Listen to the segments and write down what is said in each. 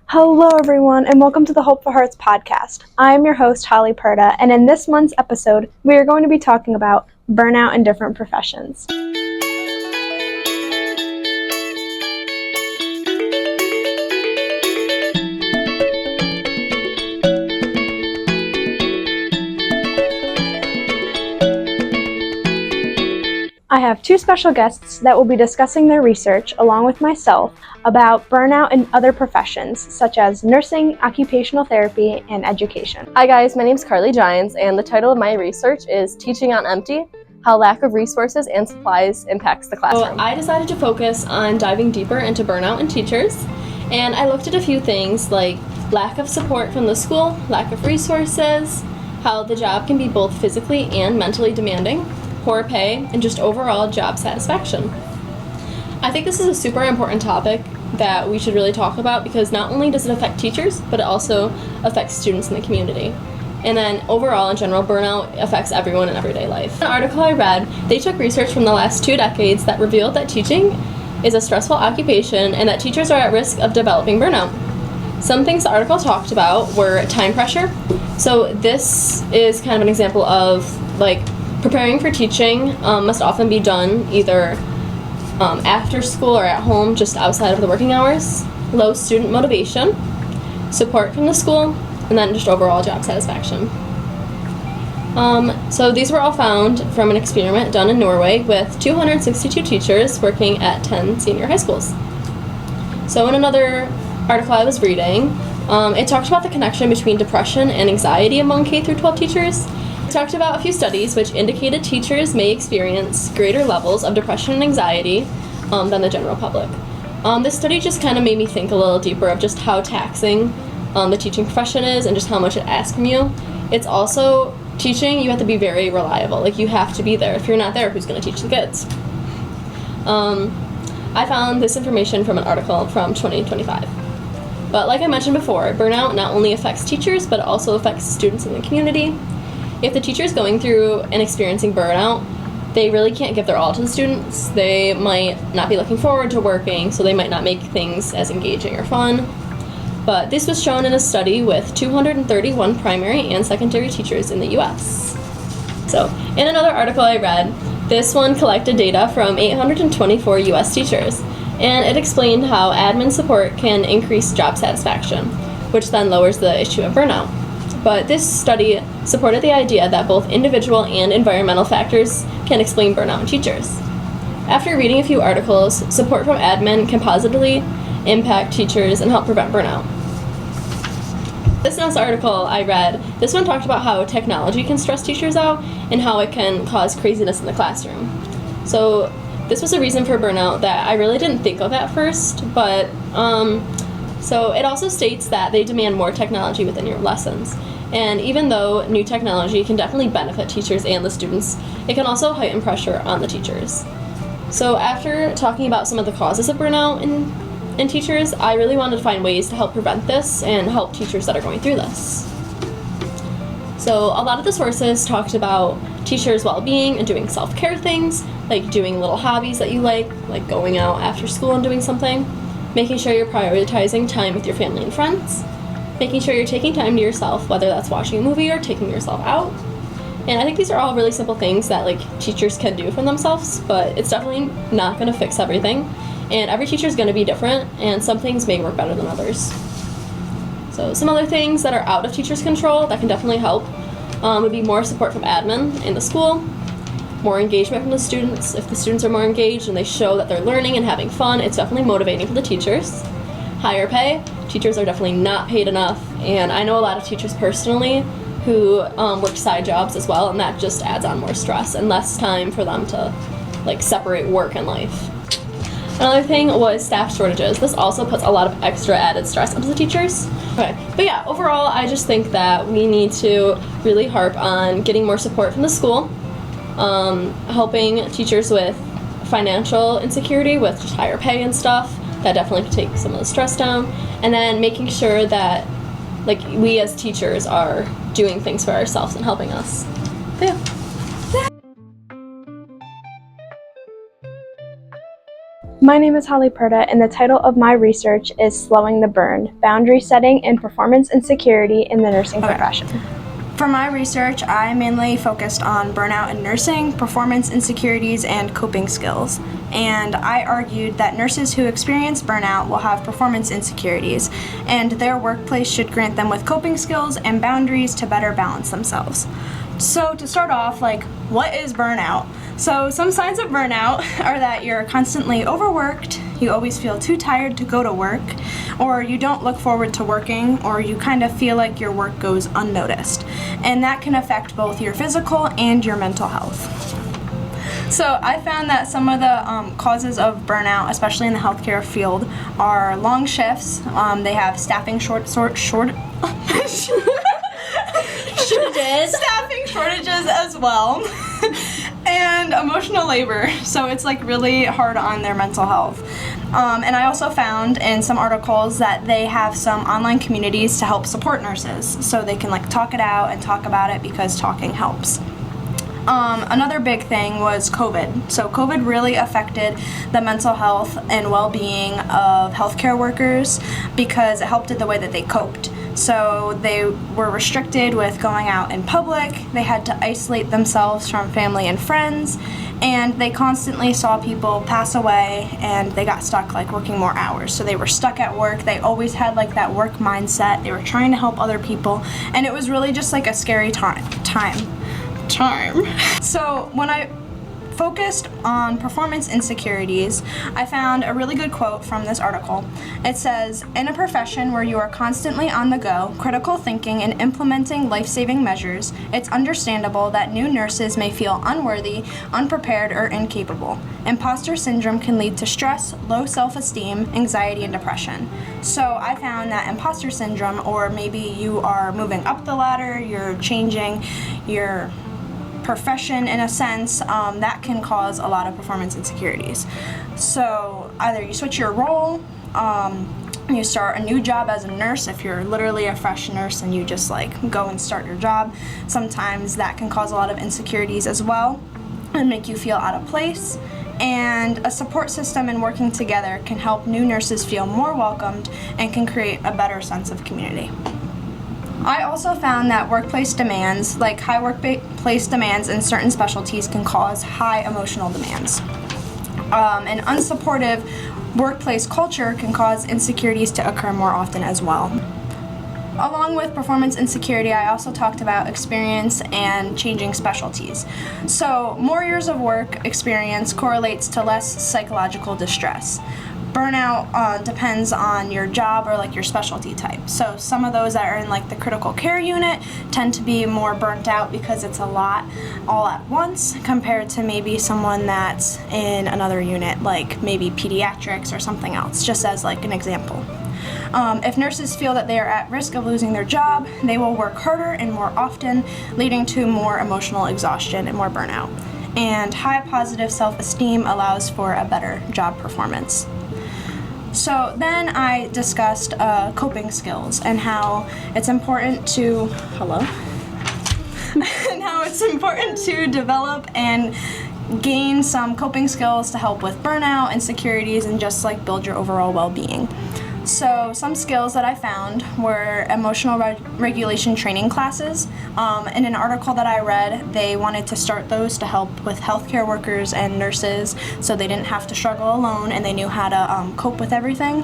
Hello, everyone, and welcome to the Hope for Hearts podcast. I'm your host, Holly Perda, and in this month's episode, we are going to be talking about burnout in different professions. I have two special guests that will be discussing their research, along with myself, about burnout in other professions, such as nursing, occupational therapy, and education. Hi guys, my name is Carly Giants, and the title of my research is Teaching on Empty, How Lack of Resources and Supplies Impacts the Classroom. So I decided to focus on diving deeper into burnout in teachers, and I looked at a few things like lack of support from the school, lack of resources, how the job can be both physically and mentally demanding, poor pay, and just overall job satisfaction. I think this is a super important topic that we should really talk about because not only does it affect teachers, but it also affects students in the community. And then overall, in general, burnout affects everyone in everyday life. In an article I read, they took research from the last 2 decades that revealed that teaching is a stressful occupation and that teachers are at risk of developing burnout. Some things the article talked about were time pressure. So this is kind of an example of preparing for teaching must often be done either after school or at home, just outside of the working hours. Low student motivation, support from the school, and then just overall job satisfaction. So these were all found from an experiment done in Norway with 262 teachers working at 10 senior high schools. So in another article I was reading, it talked about the connection between depression and anxiety among K-12 teachers. It talked about a few studies which indicated teachers may experience greater levels of depression and anxiety than the general public. This study just kind of made me think a little deeper of just how taxing the teaching profession is and just how much it asks from you. It's also teaching, you have to be very reliable. You have to be there. If you're not there, who's going to teach the kids? I found this information from an article from 2025. But like I mentioned before, burnout not only affects teachers, but it also affects students in the community. If the teacher is going through and experiencing burnout, they really can't give their all to the students. They might not be looking forward to working, so they might not make things as engaging or fun. But this was shown in a study with 231 primary and secondary teachers in the U.S. So, in another article I read, this one collected data from 824 U.S. teachers, and it explained how admin support can increase job satisfaction, which then lowers the issue of burnout. But this study supported the idea that both individual and environmental factors can explain burnout in teachers. After reading a few articles, support from admin can positively impact teachers and help prevent burnout. This next article I read, this one talked about how technology can stress teachers out and how it can cause craziness in the classroom. So this was a reason for burnout that I really didn't think of at first, but so it also states that they demand more technology within your lessons. And even though new technology can definitely benefit teachers and the students, it can also heighten pressure on the teachers. So after talking about some of the causes of burnout in teachers, I really wanted to find ways to help prevent this and help teachers that are going through this. So a lot of the sources talked about teachers' well-being and doing self-care things, like doing little hobbies that you like going out after school and doing something, making sure you're prioritizing time with your family and friends, making sure you're taking time to yourself, whether that's watching a movie or taking yourself out. And I think these are all really simple things that teachers can do for themselves, but it's definitely not going to fix everything. And every teacher is going to be different, and some things may work better than others. So some other things that are out of teachers' control that can definitely help would be more support from admin in the school, more engagement from the students. If the students are more engaged and they show that they're learning and having fun, it's definitely motivating for the teachers. Higher pay. Teachers are definitely not paid enough, and I know a lot of teachers personally who work side jobs as well, and that just adds on more stress and less time for them to separate work and life. Another thing was staff shortages. This also puts a lot of extra added stress onto the teachers. Okay, but yeah, overall, I just think that we need to really harp on getting more support from the school, helping teachers with financial insecurity with just higher pay and stuff. That definitely could take some of the stress down, and then making sure that we as teachers are doing things for ourselves and helping us. But yeah. My name is Holly Perta, and the title of my research is Slowing the Burn, Boundary Setting and Performance Insecurity in the Nursing Profession. For my research, I mainly focused on burnout in nursing, performance insecurities, and coping skills. And I argued that nurses who experience burnout will have performance insecurities, and their workplace should grant them with coping skills and boundaries to better balance themselves. So to start off, what is burnout? So some signs of burnout are that you're constantly overworked, you always feel too tired to go to work, or you don't look forward to working, or you kind of feel like your work goes unnoticed. And that can affect both your physical and your mental health. So I found that some of the causes of burnout, especially in the healthcare field, are long shifts. They have staffing staffing shortages as well, and emotional labor. So it's really hard on their mental health. And I also found in some articles that they have some online communities to help support nurses, so they can talk it out and talk about it because talking helps. Another big thing was COVID. So COVID really affected the mental health and well-being of healthcare workers because it helped in the way that they coped. So they were restricted with going out in public, they had to isolate themselves from family and friends, and they constantly saw people pass away, and they got stuck working more hours. So they were stuck at work, they always had that work mindset, they were trying to help other people, and it was really just a scary time. So when I focused on performance insecurities, I found a really good quote from this article. It says, "In a profession where you are constantly on the go, critical thinking and implementing life-saving measures, it's understandable that new nurses may feel unworthy, unprepared, or incapable. Imposter syndrome can lead to stress, low self-esteem, anxiety, and depression." So I found that imposter syndrome, or maybe you are moving up the ladder, you're changing your profession in a sense, that can cause a lot of performance insecurities. So either you switch your role, you start a new job as a nurse. If you're literally a fresh nurse and you just go and start your job, sometimes that can cause a lot of insecurities as well and make you feel out of place. And a support system and working together can help new nurses feel more welcomed and can create a better sense of community. I also found that workplace demands, high workplace demands in certain specialties, can cause high emotional demands. An unsupportive workplace culture can cause insecurities to occur more often as well. Along with performance insecurity, I also talked about experience and changing specialties. So more years of work experience correlates to less psychological distress. Burnout depends on your job or your specialty type. So some of those that are in the critical care unit tend to be more burnt out because it's a lot all at once, compared to maybe someone that's in another unit, maybe pediatrics or something else, just as an example. If nurses feel that they are at risk of losing their job, they will work harder and more often, leading to more emotional exhaustion and more burnout. And high positive self-esteem allows for a better job performance. So then I discussed coping skills and how it's important to develop and gain some coping skills to help with burnout, insecurities, and just build your overall well-being. So some skills that I found were emotional regulation training classes. In an article that I read, they wanted to start those to help with healthcare workers and nurses so they didn't have to struggle alone and they knew how to cope with everything.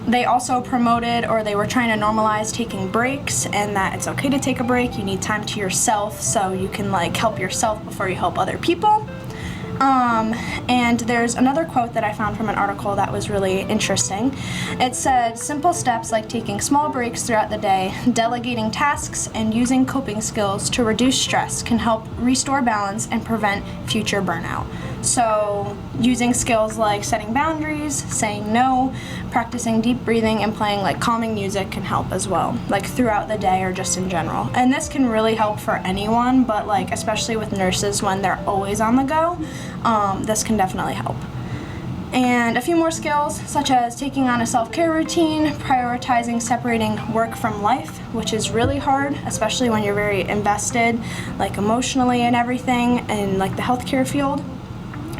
They also promoted, or they were trying to normalize taking breaks, and that it's okay to take a break. You need time to yourself so you can help yourself before you help other people. And there's another quote that I found from an article that was really interesting. It said, "Simple steps like taking small breaks throughout the day, delegating tasks, and using coping skills to reduce stress can help restore balance and prevent future burnout." So using skills like setting boundaries, saying no, practicing deep breathing, and playing calming music can help as well, throughout the day or just in general. And this can really help for anyone, but especially with nurses when they're always on the go, this can definitely help. And a few more skills, such as taking on a self-care routine, prioritizing separating work from life, which is really hard, especially when you're very invested, emotionally and everything, in the healthcare field.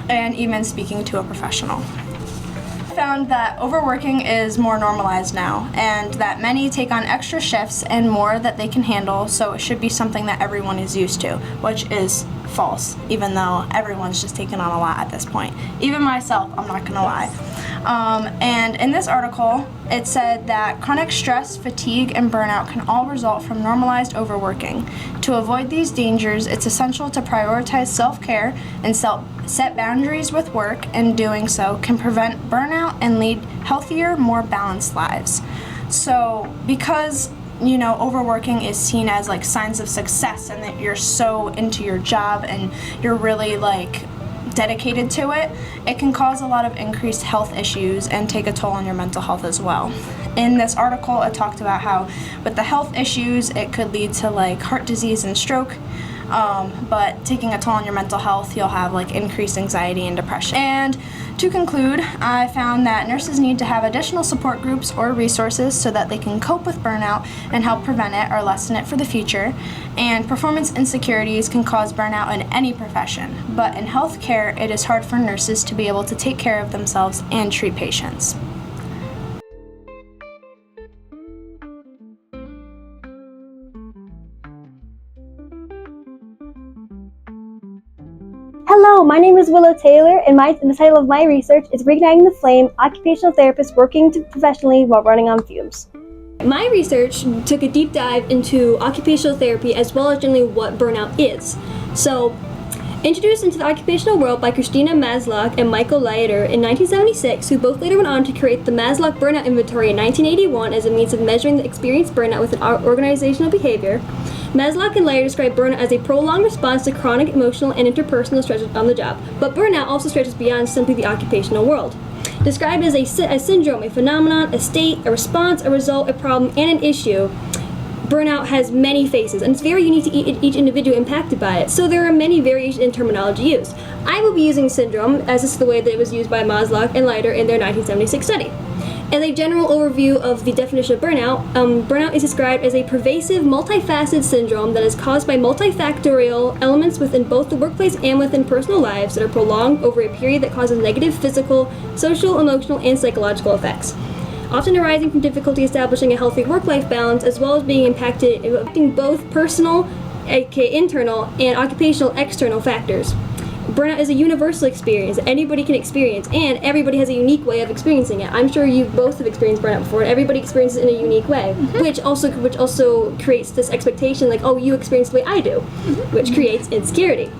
and even speaking to a professional. I found that overworking is more normalized now, and that many take on extra shifts and more that they can handle, so it should be something that everyone is used to, which is false, even though everyone's just taking on a lot at this point. Even myself, I'm not gonna lie. And in this article, it said that chronic stress, fatigue, and burnout can all result from normalized overworking. To avoid these dangers, it's essential to prioritize self-care and set boundaries with work, and doing so can prevent burnout and lead healthier, more balanced lives. So because overworking is seen as like signs of success and that you're so into your job and you're really like dedicated to it, it can cause a lot of increased health issues and take a toll on your mental health as well. In this article, it talked about how with the health issues, it could lead to like heart disease and stroke. But taking a toll on your mental health, you'll have like increased anxiety and depression. And to conclude, I found that nurses need to have additional support groups or resources so that they can cope with burnout and help prevent it or lessen it for the future. And performance insecurities can cause burnout in any profession, but in healthcare, it is hard for nurses to be able to take care of themselves and treat patients. Hello, my name is Willow Taylor, and the title of my research is Reigniting the Flame, Occupational Therapists Working Professionally While Running on Fumes. My research took a deep dive into occupational therapy as well as generally what burnout is. So, introduced into the occupational world by Christina Maslach and Michael Leiter in 1976, who both later went on to create the Maslach Burnout Inventory in 1981 as a means of measuring the experienced burnout within organizational behavior. Maslach and Leiter describe burnout as a prolonged response to chronic emotional and interpersonal stresses on the job, but burnout also stretches beyond simply the occupational world. Described as a syndrome, a phenomenon, a state, a response, a result, a problem, and an issue, burnout has many faces, and it's very unique to each individual impacted by it, so there are many variations in terminology used. I will be using syndrome, as this is the way that it was used by Maslach and Leiter in their 1976 study. As a general overview of the definition of burnout, burnout is described as a pervasive, multifaceted syndrome that is caused by multifactorial elements within both the workplace and within personal lives that are prolonged over a period that causes negative physical, social, emotional, and psychological effects, often arising from difficulty establishing a healthy work-life balance, as well as impacting both personal, aka internal, and occupational, external factors. Burnout is a universal experience that anybody can experience, and everybody has a unique way of experiencing it. I'm sure you both have experienced burnout before, and everybody experiences it in a unique way, which also creates this expectation like, oh, you experience the way I do, which creates insecurity.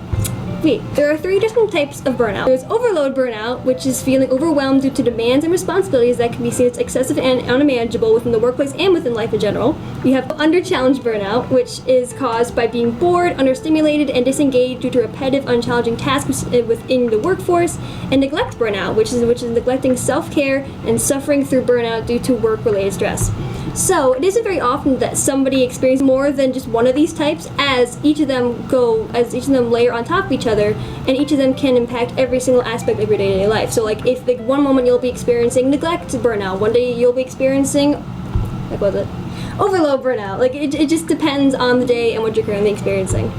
There are three different types of burnout. There's overload burnout, which is feeling overwhelmed due to demands and responsibilities that can be seen as excessive and unmanageable within the workplace and within life in general. You have under-challenged burnout, which is caused by being bored, understimulated, and disengaged due to repetitive, unchallenging tasks within the workforce. And neglect burnout, which is neglecting self-care and suffering through burnout due to work-related stress. So it isn't very often that somebody experiences more than just one of these types, as each of them layer on top of each other, and each of them can impact every single aspect of your day-to-day life. So like if like one moment you'll be experiencing neglect burnout, one day you'll be experiencing overload burnout. Like it just depends on the day and what you're currently experiencing.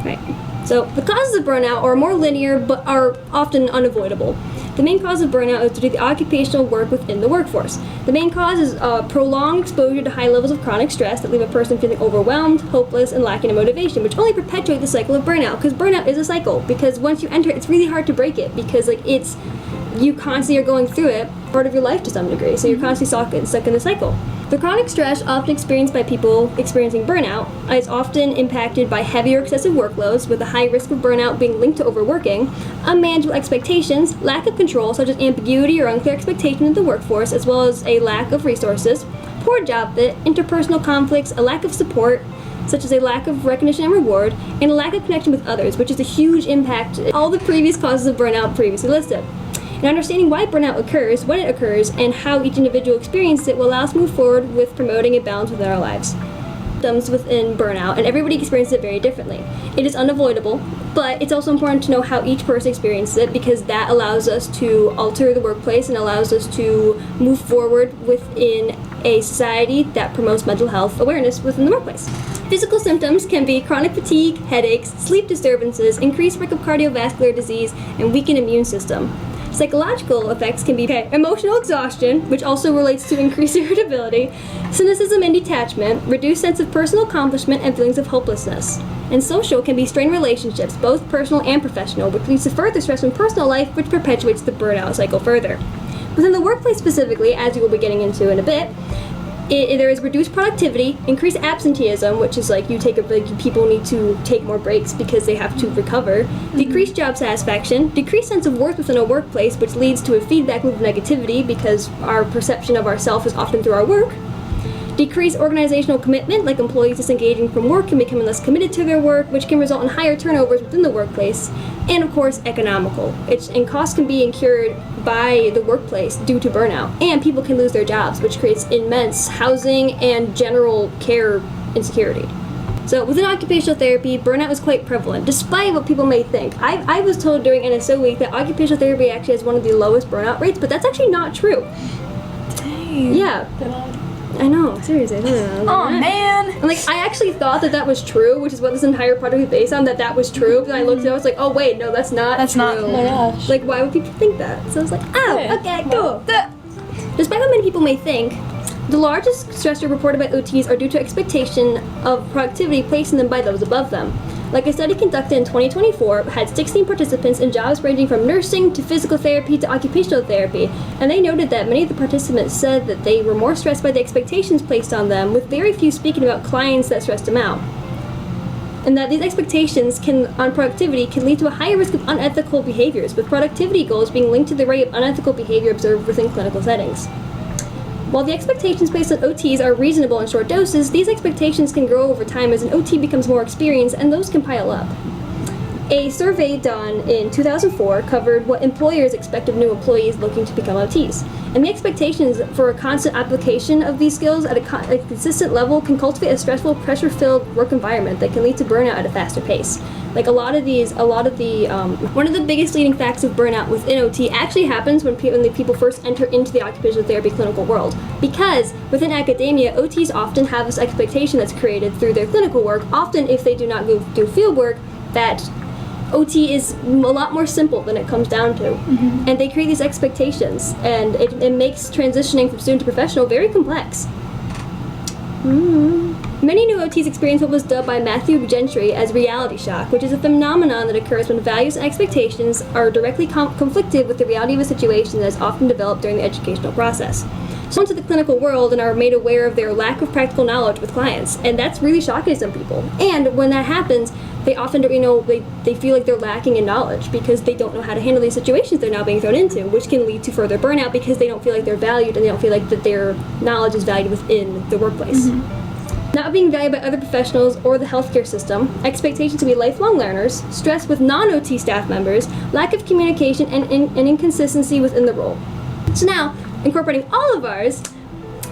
Right. So the causes of burnout are more linear but are often unavoidable. The main cause of burnout is due to the occupational work within the workforce. The main cause is prolonged exposure to high levels of chronic stress that leave a person feeling overwhelmed, hopeless, and lacking in motivation, which only perpetuate the cycle of burnout, because burnout is a cycle. Because once you enter it, it's really hard to break it, because you constantly are going through it, part of your life to some degree, so you're constantly stuck in the cycle. The chronic stress often experienced by people experiencing burnout is often impacted by heavy or excessive workloads, with a high risk of burnout being linked to overworking, unmanageable expectations, lack of control, such as ambiguity or unclear expectation of the workforce, as well as a lack of resources, poor job fit, interpersonal conflicts, a lack of support, such as a lack of recognition and reward, and a lack of connection with others, which is a huge impact on all the previous causes of burnout previously listed. And understanding why burnout occurs, when it occurs, and how each individual experiences it will allow us to move forward with promoting a balance within our lives. symptoms within burnout, and everybody experiences it very differently. It is unavoidable, but it's also important to know how each person experiences it, because that allows us to alter the workplace and allows us to move forward within a society that promotes mental health awareness within the workplace. Physical symptoms can be chronic fatigue, headaches, sleep disturbances, increased risk of cardiovascular disease, and weakened immune system. Psychological effects can be emotional exhaustion, which also relates to increased irritability, cynicism and detachment, reduced sense of personal accomplishment, and feelings of hopelessness. And social can be strained relationships, both personal and professional, which leads to further stress in personal life, which perpetuates the burnout cycle further. Within the workplace specifically, as we will be getting into in a bit, there is reduced productivity, increased absenteeism, which is like people need to take more breaks because they have to recover, decreased job satisfaction, decreased sense of worth within a workplace, which leads to a feedback loop of negativity because our perception of ourselves is often through our work, decreased organizational commitment, like employees disengaging from work and becoming less committed to their work, which can result in higher turnovers within the workplace, and of course economical, and costs can be incurred by the workplace due to burnout, and people can lose their jobs, which creates immense housing and general care insecurity. So within occupational therapy, burnout is quite prevalent, despite what people may think. I was told during NSO week that occupational therapy actually has one of the lowest burnout rates, but that's actually not true. Dang. Yeah. I know, seriously. I don't know. Oh man! And, I actually thought that was true, which is what this entire project was based on, that was true. But then I looked at it, I was like, oh wait, no, that's not That's true. not- oh my gosh. Why would people think that? So I was like, oh, Yeah. okay, cool. Despite what many people may think, the largest stressor reported by OTs are due to expectation of productivity placing them by those above them. Like a study conducted in 2024 had 16 participants in jobs ranging from nursing to physical therapy to occupational therapy, and they noted that many of the participants said that they were more stressed by the expectations placed on them, with very few speaking about clients that stressed them out. And that these expectations on productivity can lead to a higher risk of unethical behaviors, with productivity goals being linked to the rate of unethical behavior observed within clinical settings. While the expectations placed on OTs are reasonable in short doses, these expectations can grow over time as an OT becomes more experienced, and those can pile up. A survey done in 2004 covered what employers expect of new employees looking to become OTs. And the expectations for a constant application of these skills at a consistent level can cultivate a stressful, pressure-filled work environment that can lead to burnout at a faster pace. One of the biggest leading facts of burnout within OT actually happens when people first enter into the occupational therapy clinical world. Because within academia, OTs often have this expectation that's created through their clinical work, often if they do not go do field work, that OT is a lot more simple than it comes down to. Mm-hmm. And they create these expectations, and it makes transitioning from student to professional very complex. Many new OTs experience what was dubbed by Matthew Gentry as reality shock, which is a phenomenon that occurs when values and expectations are directly conflicted with the reality of a situation that is often developed during the educational process. So into the clinical world and are made aware of their lack of practical knowledge with clients, and that's really shocking to some people. And when that happens, they often they feel like they're lacking in knowledge because they don't know how to handle these situations they're now being thrown into, which can lead to further burnout because they don't feel like they're valued and they don't feel like that their knowledge is valued within the workplace. Mm-hmm. Not being valued by other professionals or the healthcare system, expectations to be lifelong learners, stress with non-OT staff members, lack of communication, and inconsistency within the role. So now, incorporating all of ours,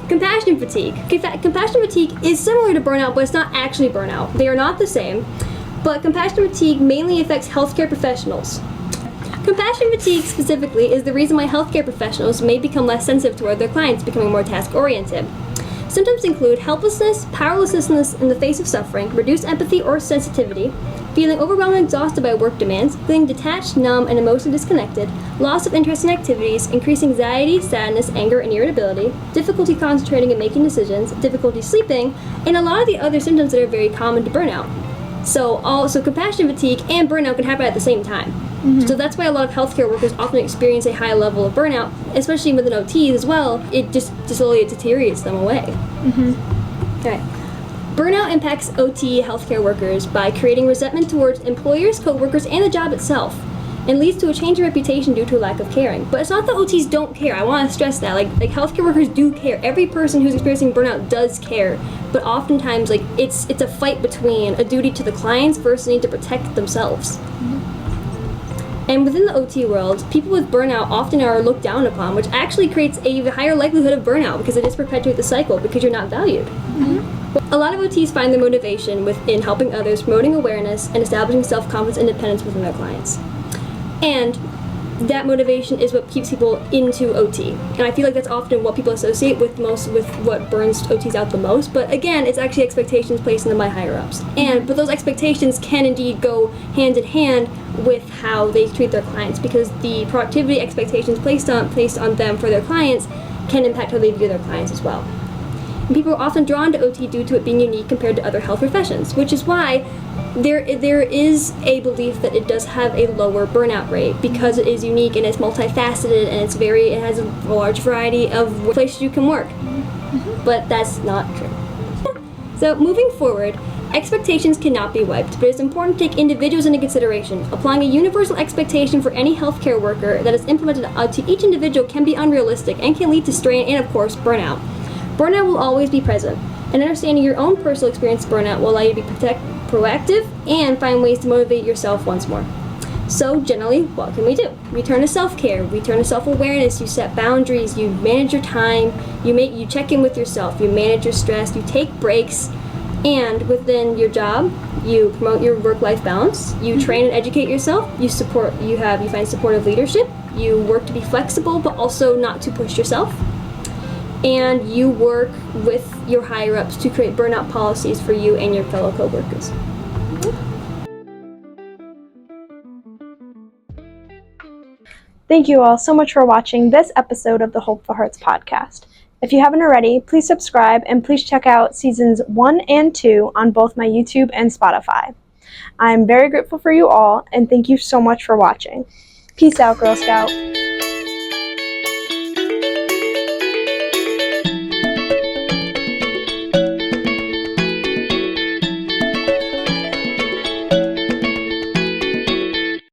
compassion fatigue. Compassion fatigue is similar to burnout, but it's not actually burnout. They are not the same, but compassion fatigue mainly affects healthcare professionals. Compassion fatigue specifically is the reason why healthcare professionals may become less sensitive toward their clients, becoming more task-oriented. Symptoms include helplessness, powerlessness in the face of suffering, reduced empathy or sensitivity, feeling overwhelmed and exhausted by work demands, feeling detached, numb, and emotionally disconnected, loss of interest in activities, increased anxiety, sadness, anger, and irritability, difficulty concentrating and making decisions, difficulty sleeping, and a lot of the other symptoms that are very common to burnout. So compassion fatigue and burnout can happen at the same time. Mm-hmm. So that's why a lot of healthcare workers often experience a high level of burnout, especially within OTs as well. It just slowly deteriorates them away. Mm-hmm. Okay. Burnout impacts OT healthcare workers by creating resentment towards employers, co-workers, and the job itself, and leads to a change in reputation due to a lack of caring. But it's not that OTs don't care. I want to stress that. Like healthcare workers do care. Every person who's experiencing burnout does care. But oftentimes, it's a fight between a duty to the clients versus the need to protect themselves. Mm-hmm. And within the OT world, people with burnout often are looked down upon, which actually creates a higher likelihood of burnout because it just perpetuates the cycle because you're not valued. Mm-hmm. A lot of OTs find their motivation within helping others, promoting awareness, and establishing self-confidence and independence within their clients. And that motivation is what keeps people into OT. And I feel like that's often what people associate with what burns OTs out the most. But again, it's actually expectations placed on them by higher ups. But those expectations can indeed go hand in hand with how they treat their clients, because the productivity expectations placed on them for their clients can impact how they view their clients as well. And people are often drawn to OT due to it being unique compared to other health professions, which is why there is a belief that it does have a lower burnout rate, because it is unique and it's multifaceted and it has a large variety of places you can work. But that's not true. So moving forward, expectations cannot be wiped, but it's important to take individuals into consideration. Applying a universal expectation for any healthcare worker that is implemented to each individual can be unrealistic and can lead to strain and, of course, burnout. Burnout will always be present, and understanding your own personal experience of burnout will allow you to be proactive and find ways to motivate yourself once more. So generally, what can we do? We turn to self-care, we turn to self-awareness, you set boundaries, you manage your time, you check in with yourself, you manage your stress, you take breaks, and within your job, you promote your work-life balance, you train and educate yourself, you find supportive leadership, you work to be flexible but also not to push yourself, and you work with your higher-ups to create burnout policies for you and your fellow coworkers. Thank you all so much for watching this episode of the Hopeful Hearts podcast. If you haven't already, please subscribe and please check out seasons 1 and 2 on both my YouTube and Spotify. I'm very grateful for you all, and thank you so much for watching. Peace out, Girl Scout.